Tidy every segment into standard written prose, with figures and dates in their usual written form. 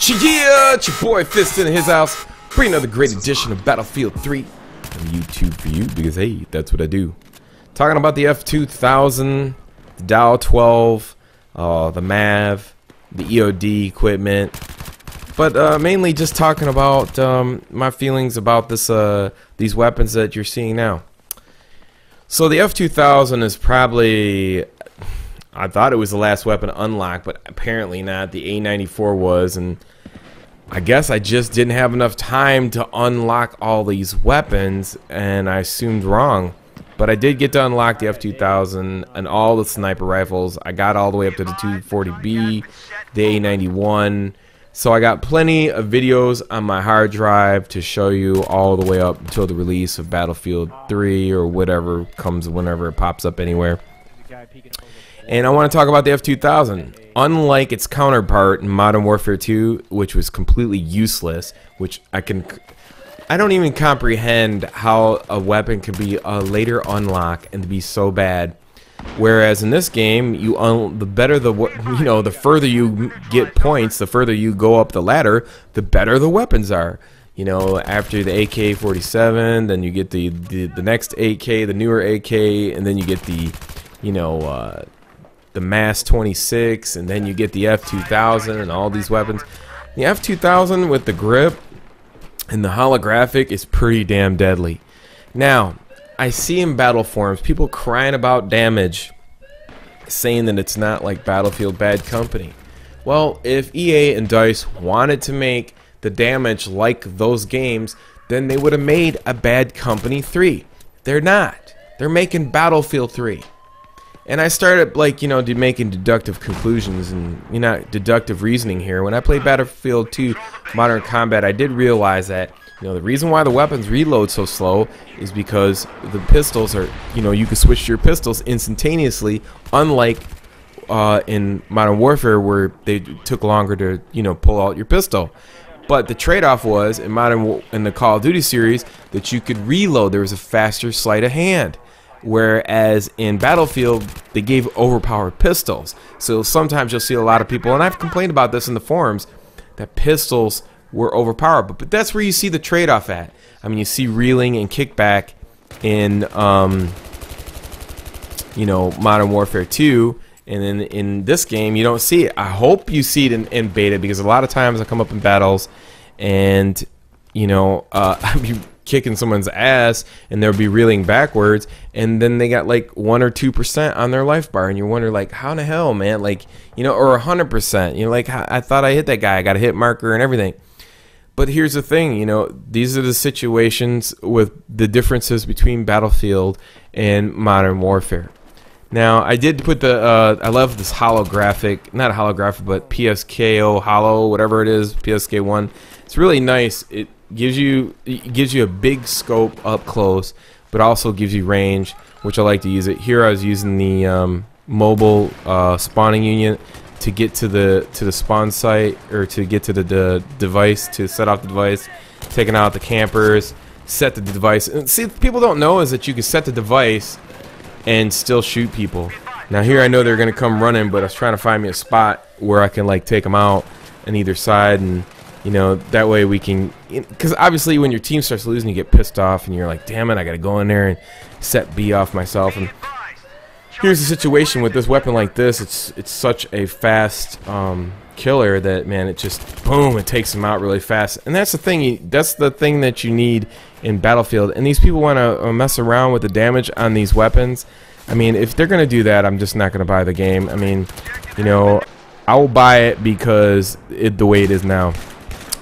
Yeah, it's your boy Fist in his house. Bring another great edition of Battlefield 3 on YouTube for you because hey, that's what I do. Talking about the F2000, the Dao-12, the MAV, the EOD equipment, but mainly just talking about my feelings about this these weapons that you're seeing now. So the F2000 is probably, I thought it was the last weapon unlocked, but apparently not. The A94 was, and I guess I just didn't have enough time to unlock all these weapons, and I assumed wrong. But I did get to unlock the F2000 and all the sniper rifles. I got all the way up to the 240B, the A91. So I got plenty of videos on my hard drive to show you all the way up until the release of Battlefield 3 or whatever comes whenever it pops up anywhere. And I want to talk about the F2000. Unlike its counterpart in Modern Warfare 2, which was completely useless, which I don't even comprehend how a weapon could be a later unlock and to be so bad. Whereas in this game, the further you get points, the further you go up the ladder, the better the weapons are. You know, after the AK-47, then you get the next AK, the newer AK, and then you get the, the MAS 26, and then you get the F2000 and all these weapons. The F2000 with the grip and the holographic is pretty damn deadly. Now, I see in battle forums people crying about damage, saying that it's not like Battlefield Bad Company. Well, if EA and DICE wanted to make the damage like those games, then they would have made a Bad Company 3. They're not. They're making Battlefield 3. And I started, making deductive conclusions and, deductive reasoning here. When I played Battlefield 2 Modern Combat, I did realize that, the reason why the weapons reload so slow is because the pistols are, you can switch to your pistols instantaneously, unlike in Modern Warfare where they took longer to, pull out your pistol. But the trade-off was, in the Call of Duty series, that you could reload. There was a faster sleight of hand. Whereas in Battlefield, they gave overpowered pistols. So sometimes you'll see a lot of people, and I've complained about this in the forums, that pistols were overpowered. But that's where you see the trade-off at. I mean, you see reeling and kickback in, Modern Warfare 2. And then in this game, you don't see it. I hope you see it in beta, because a lot of times I come up in battles and, I'd be kicking someone's ass and they'll be reeling backwards, and then they got like 1 or 2% on their life bar, and you wonder, like, how in the hell, man? Like, or 100%. Like, I thought I hit that guy. I got a hit marker and everything. But here's the thing, these are the situations with the differences between Battlefield and Modern Warfare. Now, I did put I love this holographic, not a holographic, but PSKO holo, whatever it is, PSK1. It's really nice. It gives you a big scope up close, but also gives you range, which I like to use it. Here I was using the mobile spawning unit to get to the spawn site, or to get to the device, to set off the device, taking out the campers, set the device. And see, people don't know is that you can set the device and still shoot people. Now here I know they're gonna come running, but I was trying to find me a spot where I can take them out on either side, and that way we can, because obviously when your team starts losing, you get pissed off and you're like, damn it, I gotta go in there and set B off myself. And here's the situation with this weapon like this. It's such a fast killer that, man, it just boom, it takes them out really fast. And that's the thing. That's the thing that you need in Battlefield. And these people want to mess around with the damage on these weapons. I mean, if they're gonna do that, I'm just not gonna buy the game. I mean, I will buy it because the way it is now.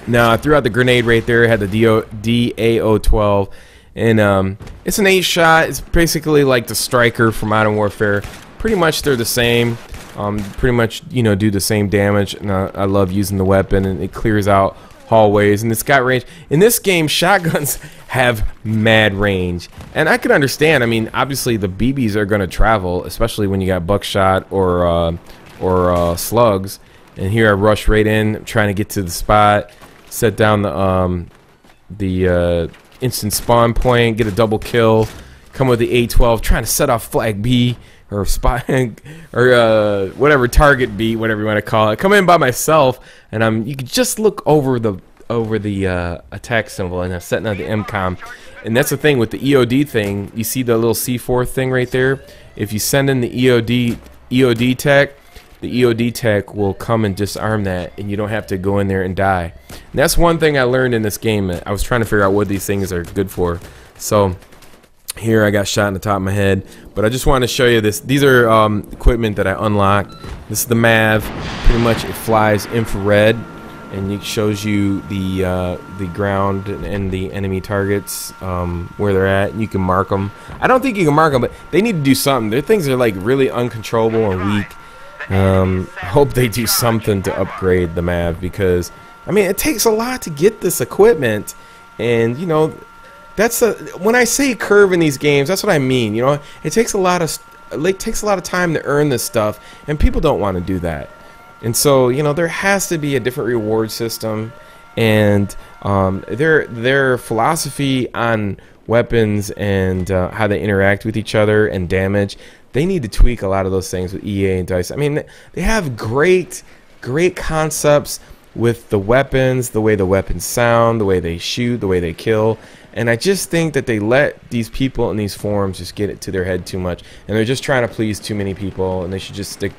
Now, I threw out the grenade right there. It had the Dao-12, and it's an 8-shot. It's basically like the striker from Modern Warfare. Pretty much they're the same. Pretty much, do the same damage. And I love using the weapon, and it clears out hallways, and it's got range. In this game, shotguns have mad range, and I can understand. I mean, obviously the BBs are going to travel, especially when you got buckshot or slugs. And here I rush right in, trying to get to the spot, set down the instant spawn point, get a double kill, come with the A12, trying to set off flag B, or spot or whatever target beat, whatever you want to call it. Come in by myself, and you can just look over the attack symbol, and I'm setting on the MCOM. And that's the thing with the EOD thing. You see the little C4 thing right there? If you send in the EOD tech, the EOD tech will come and disarm that, and you don't have to go in there and die. And that's one thing I learned in this game. I was trying to figure out what these things are good for. So here I got shot in the top of my head, but I just wanted to show you this. These are equipment that I unlocked. This is the MAV. Pretty much it flies infrared, and it shows you the ground and the enemy targets, where they're at. You can mark them. I don't think you can mark them, but they need to do something. Their things are like really uncontrollable and weak. I hope they do something to upgrade the MAV, because I mean it takes a lot to get this equipment, and you know that's when I say curve in these games, that's what I mean. You know, it takes a lot of time to earn this stuff, and people don't want to do that. And so, you know, there has to be a different reward system, and their philosophy on weapons and how they interact with each other and damage, they need to tweak a lot of those things with EA and DICE. I mean, they have great concepts with the weapons, the way the weapons sound, the way they shoot, the way they kill. And I just think that they let these people in these forums just get it to their head too much, and they're just trying to please too many people, and they should just stick,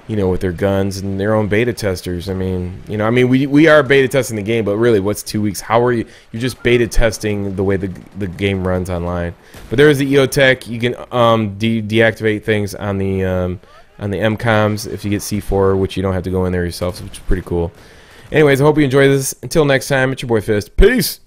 you know, with their guns and their own beta testers. I mean, you know, I mean, we are beta testing the game, but really, what's 2 weeks? How are you? You're just beta testing the way the game runs online. But there is the EO tech. You can deactivate things on the MCOMs if you get C4, which you don't have to go in there yourself, which is pretty cool. Anyways, I hope you enjoy this. Until next time, it's your boy Fist. Peace.